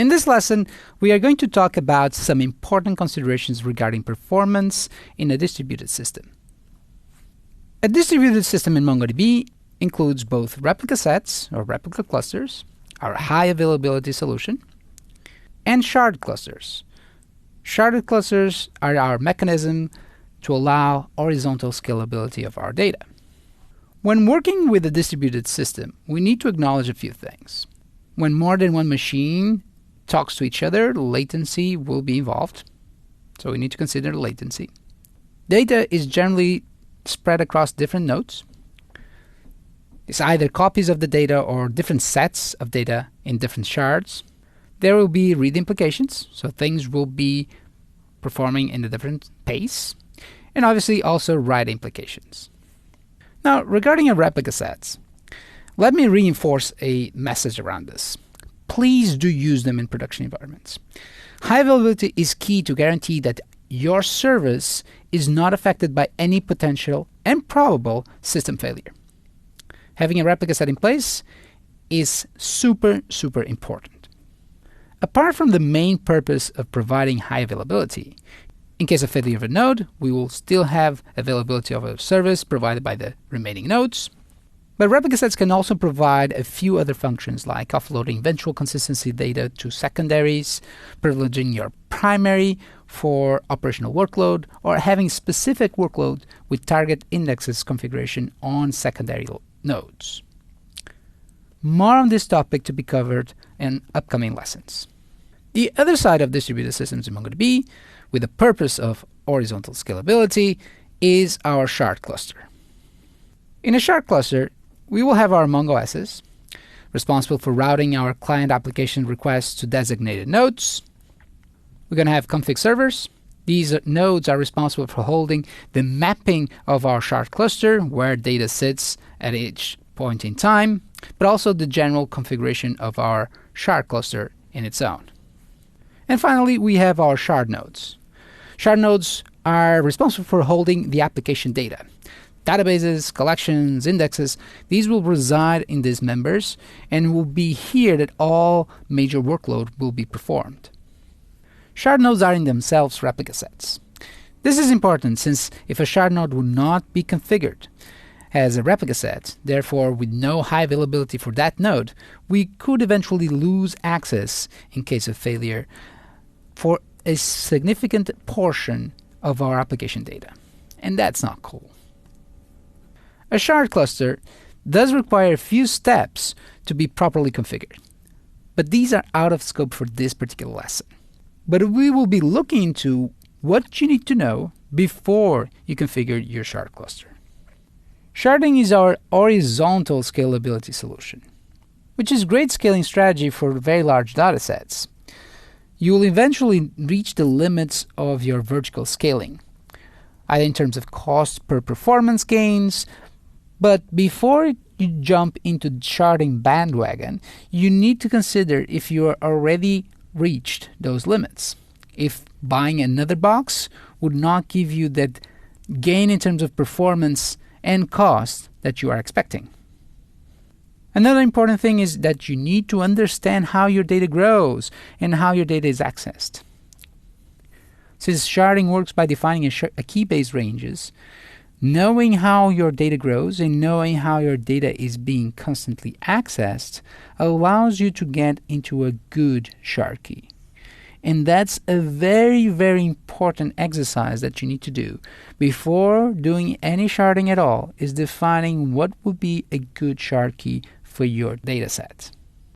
In this lesson, we are going to talk about some important considerations regarding performance in a distributed system. A distributed system in MongoDB includes both replica sets, or replica clusters, our high availability solution, and shard clusters. Sharded clusters are our mechanism to allow horizontal scalability of our data. When working with a distributed system, we need to acknowledge a few things. When more than one machine talks to each other, latency will be involved. So we need to consider latency. Data is generally spread across different nodes. It's either copies of the data or different sets of data in different shards. There will be read implications, so things will be performing in a different pace, and obviously also write implications. Now, regarding our replica sets, let me reinforce a message around this. Please do use them in production environments. High availability is key to guarantee that your service is not affected by any potential and probable system failure. Having a replica set in place is super important. Apart from the main purpose of providing high availability, in case of failure of a node, we will still have availability of a service provided by the remaining nodes. But replica sets can also provide a few other functions like offloading eventual consistency data to secondaries, privileging your primary for operational workload, or having specific workload with target indexes configuration on secondary nodes. More on this topic to be covered in upcoming lessons. The other side of distributed systems in MongoDB, with the purpose of horizontal scalability, is our shard cluster. In a shard cluster, we will have our MongoSs, responsible for routing our client application requests to designated nodes. We're going to have config servers. These nodes are responsible for holding the mapping of our shard cluster, where data sits at each point in time, but also the general configuration of our shard cluster in its own. And finally, we have our shard nodes. Shard nodes are responsible for holding the application data. Databases, collections, indexes, these will reside in these members and will be here that all major workload will be performed. Shard nodes are in themselves replica sets. This is important since if a shard node would not be configured as a replica set, therefore with no high availability for that node, we could eventually lose access in case of failure for a significant portion of our application data. And that's not cool. A shard cluster does require a few steps to be properly configured, but these are out of scope for this particular lesson. But we will be looking into what you need to know before you configure your shard cluster. Sharding is our horizontal scalability solution, which is a great scaling strategy for very large datasets. You will eventually reach the limits of your vertical scaling, either in terms of cost per performance gains. But before you jump into the sharding bandwagon, you need to consider if you are already reached those limits. If buying another box would not give you that gain in terms of performance and cost that you are expecting. Another important thing is that you need to understand how your data grows and how your data is accessed. Since sharding works by defining a key-based ranges, knowing how your data grows and knowing how your data is being constantly accessed allows you to get into a good shard key. And that's a very important exercise that you need to do before doing any sharding at all, is defining what would be a good shard key for your data set.